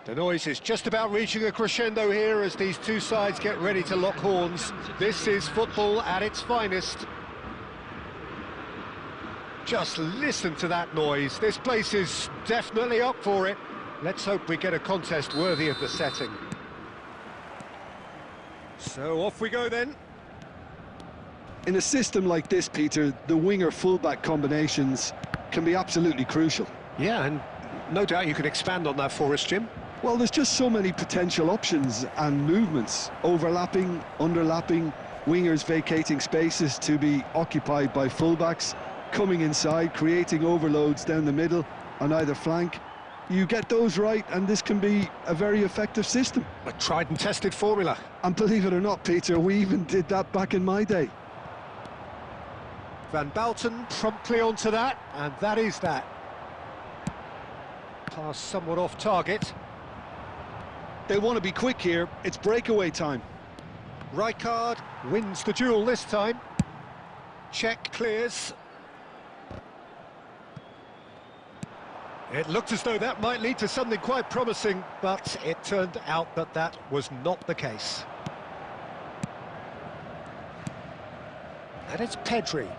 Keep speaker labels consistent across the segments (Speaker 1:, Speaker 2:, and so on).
Speaker 1: The noise is just about reaching a crescendo here as these two sides get ready to lock horns. This is football at its finest. Just listen to that noise. This place is definitely up for it. Let's hope we get a contest worthy of the setting. So off we go then.
Speaker 2: In a system like this, Peter, the winger-fullback combinations can be absolutely crucial.
Speaker 1: Yeah, and no doubt you can expand on that for us, Jim.
Speaker 2: Well, there's just so many potential options and movements. Overlapping, underlapping, wingers vacating spaces to be occupied by fullbacks, coming inside, creating overloads down the middle on either flank. You get those right, and this can be a very effective system.
Speaker 1: A tried and tested formula.
Speaker 2: And believe it or not, Peter, we even did that back in my day.
Speaker 1: Van Bouten promptly onto that, and that is that. Pass somewhat off target.
Speaker 2: They want to be quick here. It's breakaway time.
Speaker 1: Rijkaard wins the duel this time. Check clears. It looked as though that might lead to something quite promising, but it turned out that that was not the case. And it's Pedri.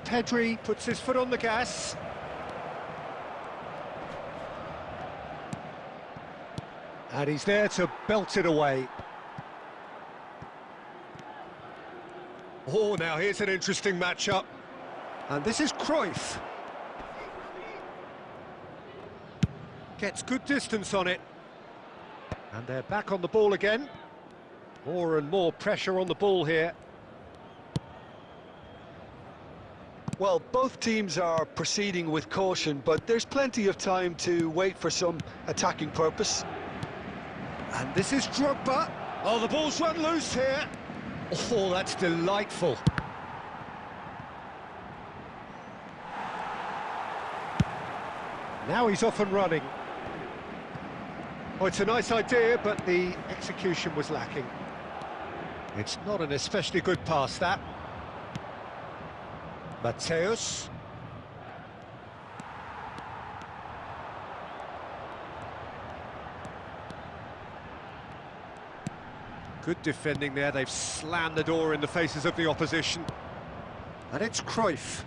Speaker 1: Pedri puts his foot on the gas. And he's there to belt it away. Oh, now here's an interesting matchup. And this is Cruyff. Gets good distance on it. And they're back on the ball again. More and more pressure on the ball here.
Speaker 2: Well, both teams are proceeding with caution, but there's plenty of time to wait for some attacking purpose.
Speaker 1: And this is Drogba. Oh, the ball's run loose here. Oh, that's delightful. Now he's off and running. Oh, it's a nice idea, but the execution was lacking. It's not an especially good pass, that. Mateus. Good defending there. They've slammed the door in the faces of the opposition. And it's Cruyff.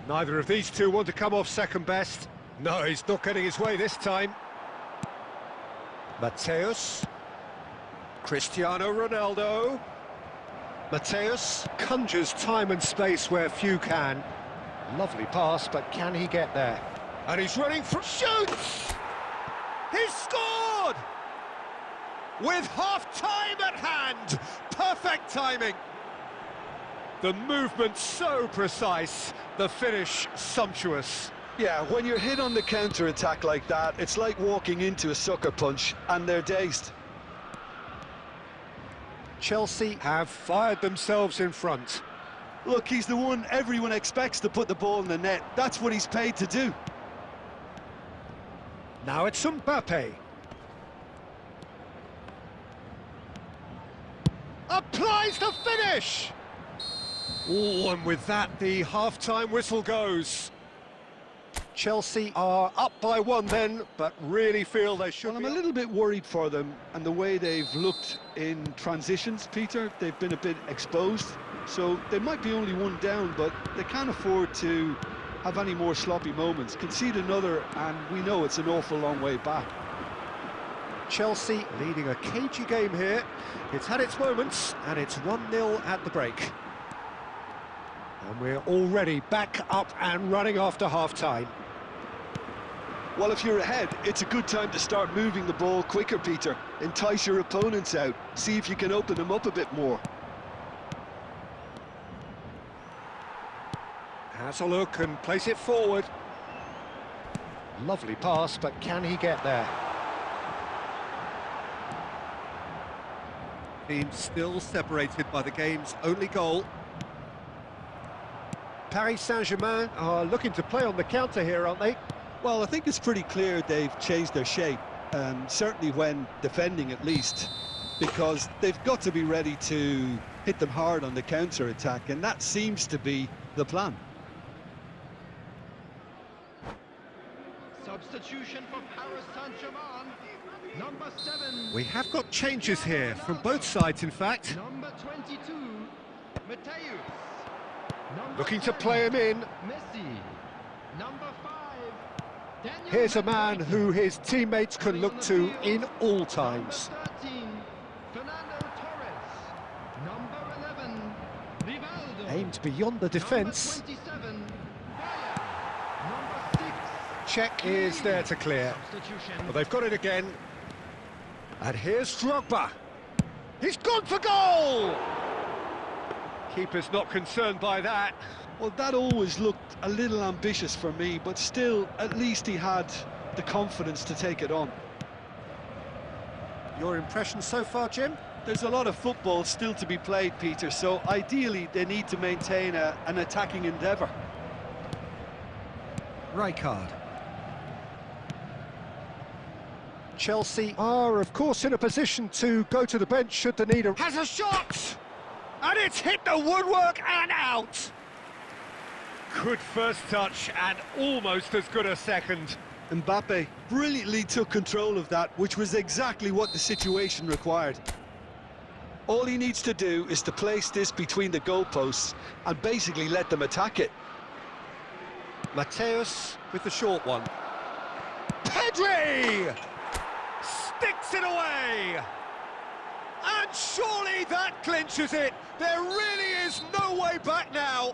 Speaker 1: Neither of these two want to come off second best. No, he's not getting his way this time. Mateus. Cristiano Ronaldo. Mateus conjures time and space where few can. Lovely pass, but can he get there? And he's running for... Shoots! He's scored! With half-time at hand! Perfect timing! The movement so precise, the finish sumptuous.
Speaker 2: Yeah, when you're hit on the counter-attack like that, it's like walking into a sucker punch, and they're dazed.
Speaker 1: Chelsea have fired themselves in front.
Speaker 2: Look, he's the one everyone expects to put the ball in the net. That's what he's paid to do.
Speaker 1: Now it's Mbappe. Applies the finish! Oh, and with that, the half-time whistle goes. Chelsea are up by one then, but really feel they should.
Speaker 2: Well, I'm a little bit worried for them and the way they've looked in transitions, Peter. They've been a bit exposed, so they might be only one down, but they can't afford to have any more sloppy moments. Concede another, and we know it's an awful long way back.
Speaker 1: Chelsea leading a cagey game here. It's had its moments, and it's 1-0 at the break. And we're already back up and running after half-time.
Speaker 2: Well, if you're ahead, it's a good time to start moving the ball quicker, Peter. Entice your opponents out. See if you can open them up a bit more.
Speaker 1: Has a look and plays it forward. Lovely pass, but can he get there? Team still separated by the game's only goal. Paris Saint-Germain are looking to play on the counter here, aren't they?
Speaker 2: Well, I think it's pretty clear they've changed their shape, certainly when defending at least, because they've got to be ready to hit them hard on the counter-attack, and that seems to be the plan.
Speaker 3: Substitution for Paris Saint-Germain. Number 7.
Speaker 1: We have got changes here from both sides, in fact.
Speaker 3: Number 22. Mateus. Number
Speaker 1: Looking to
Speaker 3: 10,
Speaker 1: play him in.
Speaker 3: Messi. Number 5. Daniel
Speaker 1: Here's a man
Speaker 3: Beck.
Speaker 1: who his teammates can look to in all times.
Speaker 3: Number 13. Fernando Torres. Number 11. Rivaldo.
Speaker 1: Aimed beyond the defence.
Speaker 3: Number 27. Bayer. Number 6.
Speaker 1: Check is there to clear.
Speaker 3: Substitution.
Speaker 1: Well, they've got it again. And here's Drogba. He's gone for goal! Keeper's not concerned by that.
Speaker 2: Well, that always looked a little ambitious for me, but still, at least he had the confidence to take it on.
Speaker 1: Your impression so far, Jim?
Speaker 2: There's a lot of football still to be played, Peter, so ideally they need to maintain an attacking endeavour.
Speaker 1: Rijkaard. Chelsea are, of course, in a position to go to the bench should the need. Has a shot! And it's hit the woodwork and out! Good first touch and almost as good a second.
Speaker 2: Mbappe brilliantly took control of that, which was exactly what the situation required. All he needs to do is to place this between the goalposts and basically let them attack it.
Speaker 1: Mateus with the short one. Pedri! Sticks it away! And surely that clinches it! There really is no way back now!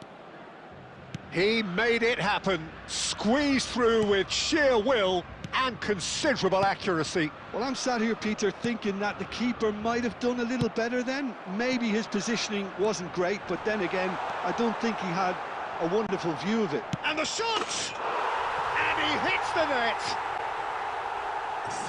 Speaker 1: He made it happen, squeezed through with sheer will and considerable accuracy.
Speaker 2: Well, I'm sat here, Peter, thinking that the keeper might have done a little better then. Maybe his positioning wasn't great, but then again, I don't think he had a wonderful view of it.
Speaker 1: And the shot! And he hits the net!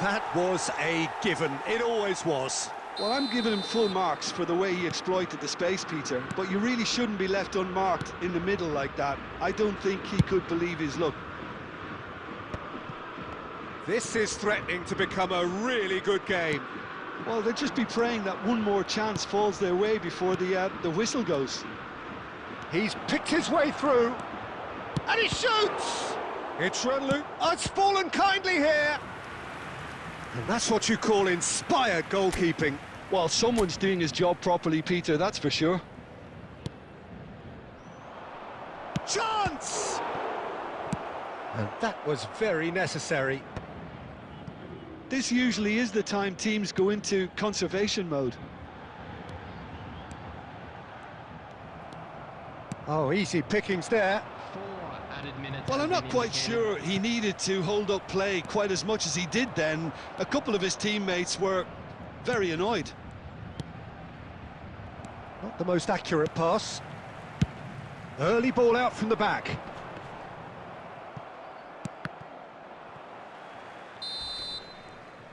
Speaker 1: That was a given, it always was.
Speaker 2: Well, I'm giving him full marks for the way he exploited the space, Peter, but you really shouldn't be left unmarked in the middle like that. I don't think he could believe his luck.
Speaker 1: This is threatening to become a really good game.
Speaker 2: Well, they'll just be praying that one more chance falls their way before the whistle goes.
Speaker 1: He's picked his way through, and he shoots! It's Renlu. It's fallen kindly here. And that's what you call inspired goalkeeping.
Speaker 2: Well, someone's doing his job properly, Peter, that's for sure.
Speaker 1: Chance! And that was very necessary.
Speaker 2: This usually is the time teams go into conservation mode.
Speaker 1: Oh, easy pickings there.
Speaker 3: 4 added minutes.
Speaker 2: Well, I'm not
Speaker 3: have been
Speaker 2: quite
Speaker 3: indicated.
Speaker 2: sure he needed to hold up play quite as much as he did then. A couple of his teammates were very annoyed.
Speaker 1: Not the most accurate pass. Early ball out from the back.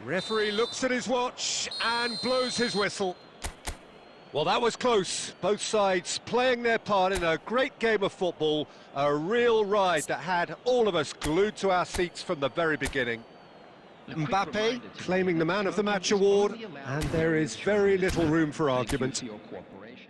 Speaker 1: Referee looks at his watch and blows his whistle. Well, that was close. Both sides playing their part in a great game of football. A real ride that had all of us glued to our seats from the very beginning. Mbappe claiming the Man of the Match award, and there is very little room for argument.
Speaker 3: Your cooperation.